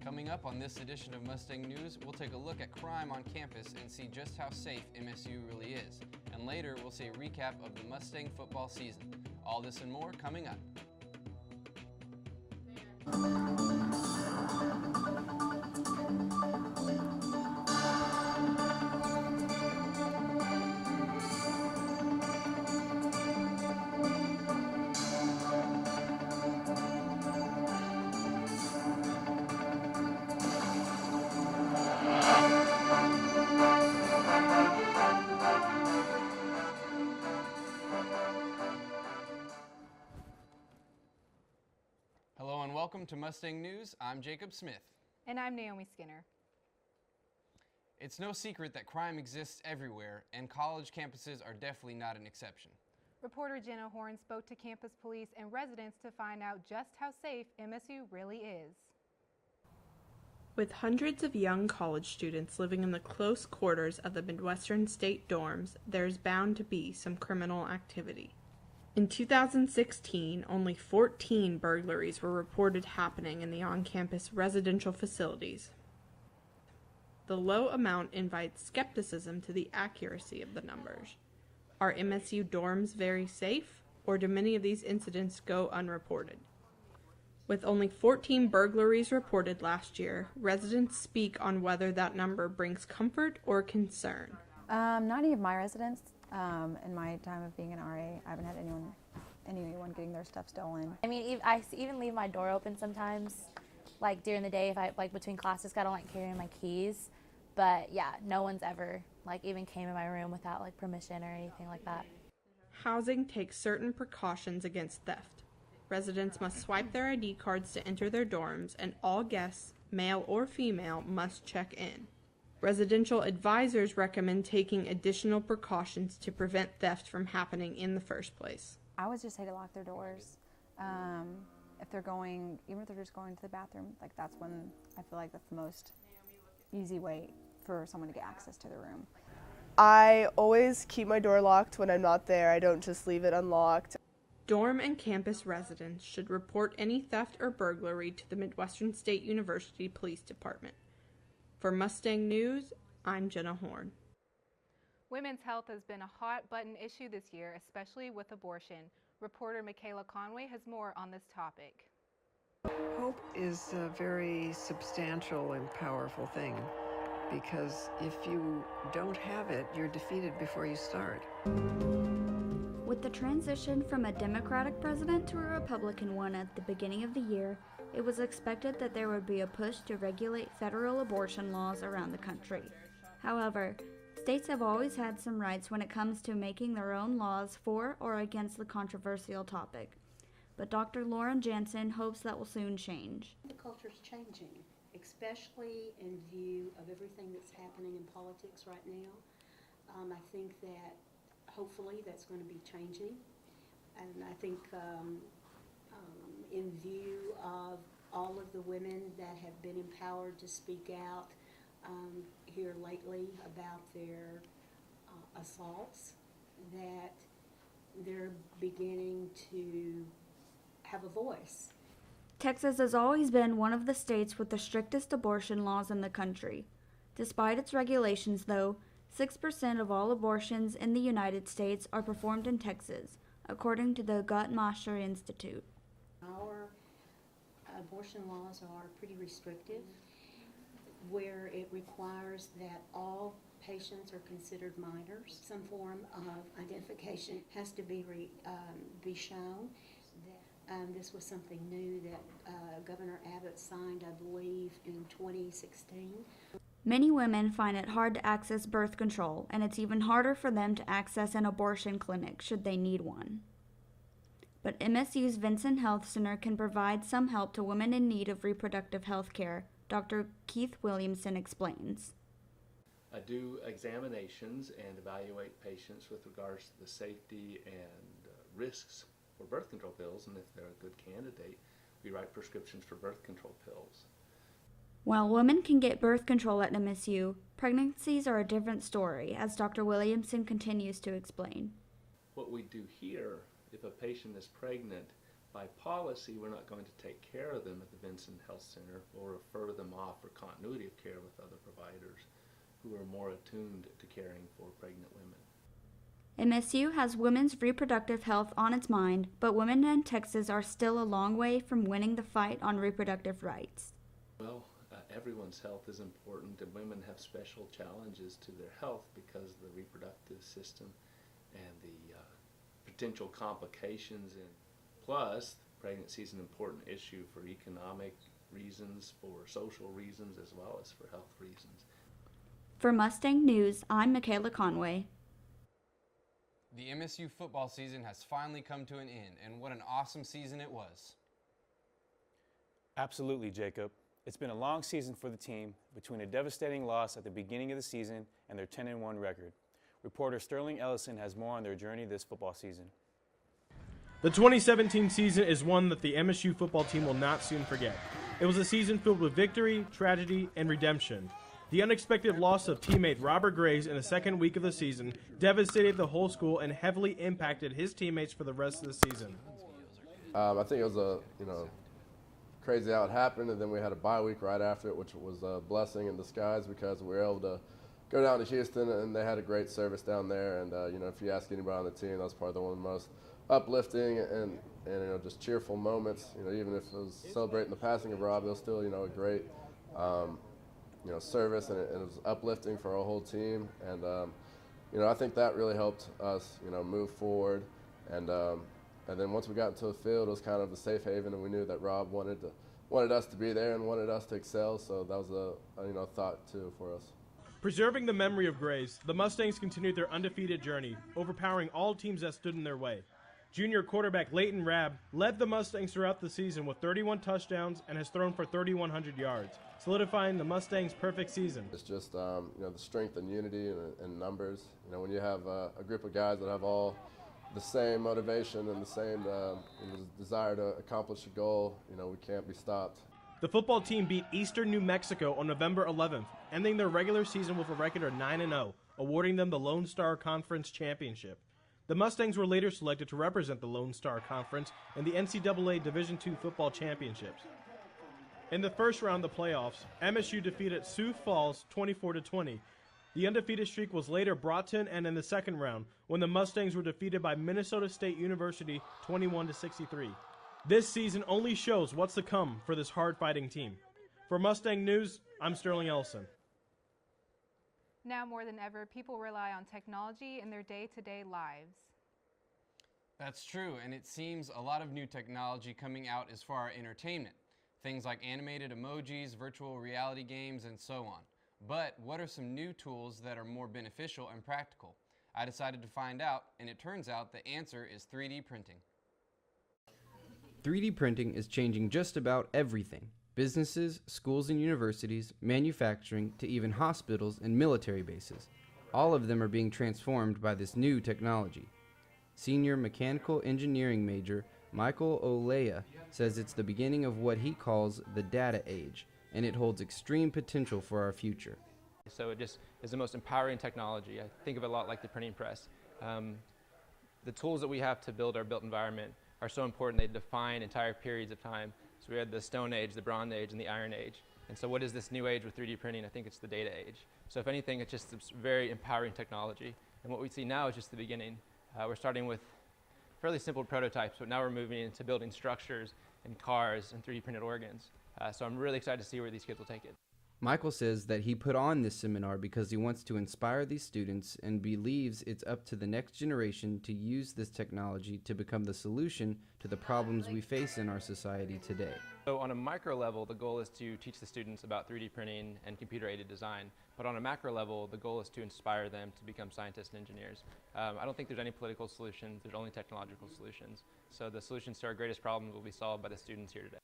Coming up on this edition of Mustang News, we'll take a look at crime on campus and see just how safe MSU really is. And later, we'll see a recap of the Mustang football season. All this and more coming up. Hello and welcome to Mustang News. I'm Jacob Smith. And I'm Naomi Skinner. It's no secret that crime exists everywhere, and college campuses are definitely not an exception. Reporter Jenna Horn spoke to campus police and residents to find out just how safe MSU really is. With hundreds of young college students living in the close quarters of the Midwestern state dorms, there's bound to be some criminal activity. In 2016, only 14 burglaries were reported happening in the on-campus residential facilities. The low amount invites skepticism to the accuracy of the numbers. Are MSU dorms very safe, or do many of these incidents go unreported? With only 14 burglaries reported last year, residents speak on whether that number brings comfort or concern. Not any of my residents. In my time of being an RA, I haven't had anyone getting their stuff stolen. I mean, I even leave my door open sometimes, like during the day if I, like between classes, I don't like carrying my keys. But yeah, no one's ever like even came in my room without like permission or anything like that. Housing takes certain precautions against theft. Residents must swipe their ID cards to enter their dorms, and all guests, male or female, must check in. Residential advisors recommend taking additional precautions to prevent theft from happening in the first place. I would just say to lock their doors. If they're going, even if they're just going to the bathroom, like that's when I feel like that's the most easy way for someone to get access to their room. I always keep my door locked when I'm not there. I don't just leave it unlocked. Dorm and campus residents should report any theft or burglary to the Midwestern State University Police Department. For Mustang News, I'm Jenna Horn. Women's health has been a hot-button issue this year, especially with abortion. Reporter Michaela Conway has more on this topic. Hope is a very substantial and powerful thing, because if you don't have it, you're defeated before you start. With the transition from a Democratic president to a Republican one at the beginning of the year, it was expected that there would be a push to regulate federal abortion laws around the country. However, states have always had some rights when it comes to making their own laws for or against the controversial topic. But Dr. Lauren Jansen hopes that will soon change. The culture's changing, especially in view of everything that's happening in politics right now. I think that hopefully that's going to be changing, and I think in view of all of the women that have been empowered to speak out here lately about their assaults, that they're beginning to have a voice. Texas has always been one of the states with the strictest abortion laws in the country. Despite its regulations, though, 6% of all abortions in the United States are performed in Texas, according to the Guttmacher Institute. Our abortion laws are pretty restrictive, where it requires that all patients are considered minors. Some form of identification has to be shown. This was something new that Governor Abbott signed, I believe, in 2016. Many women find it hard to access birth control, and it's even harder for them to access an abortion clinic should they need one. But MSU's Vincent Health Center can provide some help to women in need of reproductive health care, Dr. Keith Williamson explains. I do examinations and evaluate patients with regards to the safety and risks for birth control pills, and if they're a good candidate, we write prescriptions for birth control pills. While women can get birth control at MSU, pregnancies are a different story, as Dr. Williamson continues to explain. What we do here, if a patient is pregnant, By policy, we're not going to take care of them at the Vincent Health Center. We'll refer them off for continuity of care with other providers who are more attuned to caring for pregnant women. MSU has women's reproductive health on its mind, but women in Texas are still a long way from winning the fight on reproductive rights. Well, everyone's health is important, and women have special challenges to their health because of the reproductive system and the potential complications. And plus, pregnancy is an important issue for economic reasons, for social reasons, as well as for health reasons. For Mustang News, I'm Michaela Conway. The MSU football season has finally come to an end, and what an awesome season it was. Absolutely, Jacob. It's been a long season for the team, between a devastating loss at the beginning of the season and their 10-1 record. Reporter Sterling Ellison has more on their journey this football season. The 2017 season is one that the MSU football team will not soon forget. It was a season filled with victory, tragedy, and redemption. The unexpected loss of teammate Robert Graves in the second week of the season devastated the whole school and heavily impacted his teammates for the rest of the season. I think it was crazy how it happened, and then we had a bye week right after it, which was a blessing in disguise because we were able to go down to Houston, and they had a great service down there. And if you ask anybody on the team, that was probably one of the most uplifting and just cheerful moments. Even if it was celebrating the passing of Rob, it was still a great service, and it was uplifting for our whole team. And I think that really helped us move forward. And then once we got into the field, it was kind of a safe haven, and we knew that Rob wanted us to be there and wanted us to excel. So that was a thought too for us. Preserving the memory of Graves, the Mustangs continued their undefeated journey, overpowering all teams that stood in their way. Junior quarterback Leighton Rabb led the Mustangs throughout the season with 31 touchdowns and has thrown for 3,100 yards, solidifying the Mustangs' perfect season. It's just the strength and unity and numbers. When you have a group of guys that have all the same motivation and the same desire to accomplish a goal, we can't be stopped. The football team beat Eastern New Mexico on November 11th, ending their regular season with a record of 9-0, awarding them the Lone Star Conference Championship. The Mustangs were later selected to represent the Lone Star Conference in the NCAA Division II football championships. In the first round of the playoffs, MSU defeated Sioux Falls 24-20. The undefeated streak was later brought to an end in the second round when the Mustangs were defeated by Minnesota State University 21-63. This season only shows what's to come for this hard-fighting team. For Mustang News, I'm Sterling Ellison. Now more than ever, people rely on technology in their day-to-day lives. That's true, and it seems a lot of new technology coming out is for our entertainment. Things like animated emojis, virtual reality games, and so on. But what are some new tools that are more beneficial and practical? I decided to find out, and it turns out the answer is 3D printing. 3D printing is changing just about everything. Businesses, schools and universities, manufacturing, to even hospitals and military bases. All of them are being transformed by this new technology. Senior mechanical engineering major Michael Olea says it's the beginning of what he calls the data age, and it holds extreme potential for our future. So it just is the most empowering technology. I think of it a lot like the printing press. The tools that we have to build our built environment are so important. They define entire periods of time. So we had the Stone Age, the Bronze Age, and the Iron Age. And so what is this new age with 3D printing? I think it's the data age. So if anything, it's just very empowering technology. And what we see now is just the beginning. We're starting with fairly simple prototypes, but now we're moving into building structures and cars and 3D printed organs. So I'm really excited to see where these kids will take it. Michael says that he put on this seminar because he wants to inspire these students and believes it's up to the next generation to use this technology to become the solution to the problems we face in our society today. So on a micro level, the goal is to teach the students about 3D printing and computer-aided design. But on a macro level, the goal is to inspire them to become scientists and engineers. I don't think there's any political solutions, there's only technological solutions. So the solutions to our greatest problems will be solved by the students here today.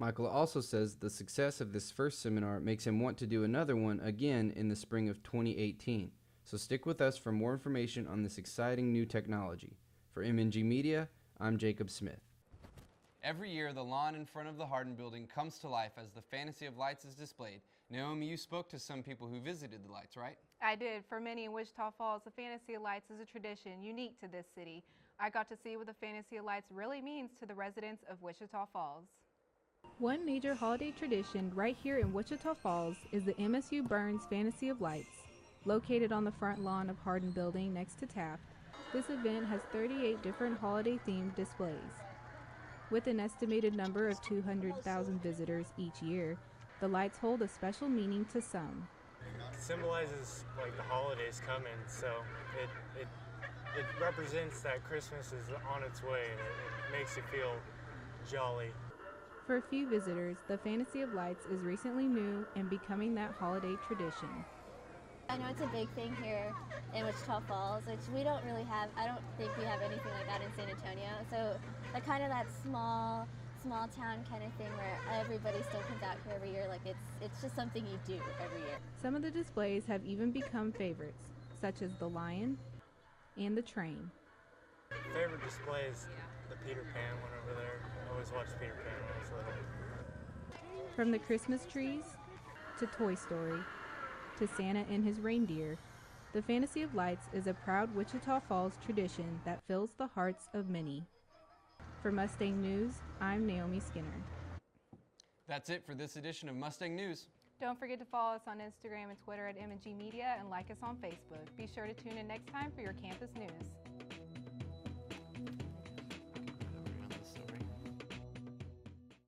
Michael also says the success of this first seminar makes him want to do another one again in the spring of 2018. So stick with us for more information on this exciting new technology. For MNG Media, I'm Jacob Smith. Every year, the lawn in front of the Hardin building comes to life as the fantasy of lights is displayed. Naomi, you spoke to some people who visited the lights, right? I did. For many in Wichita Falls, the fantasy of lights is a tradition unique to this city. I got to see what the Fantasy of Lights really means to the residents of Wichita Falls. One major holiday tradition right here in Wichita Falls is the MSU Burns Fantasy of Lights. Located on the front lawn of Hardin Building next to Taft, this event has 38 different holiday-themed displays. With an estimated number of 200,000 visitors each year, the lights hold a special meaning to some. It symbolizes like the holidays coming, so it represents that Christmas is on its way, and it makes you feel jolly. For a few visitors, the Fantasy of Lights is recently new and becoming that holiday tradition. I know it's a big thing here in Wichita Falls, which we don't really have. I don't think we have anything like that in San Antonio. So like kind of that small town kind of thing where everybody still comes out here every year. Like it's just something you do every year. Some of the displays have even become favorites, such as the lion and the train. Favorite display is the Peter Pan one over there. I always watched Peter Pan when I was little. From the Christmas trees to Toy Story to Santa and his reindeer, the Fantasy of Lights is a proud Wichita Falls tradition that fills the hearts of many. For Mustang News, I'm Naomi Skinner. That's it for this edition of Mustang News. Don't forget to follow us on Instagram and Twitter at MG Media and like us on Facebook. Be sure to tune in next time for your campus news.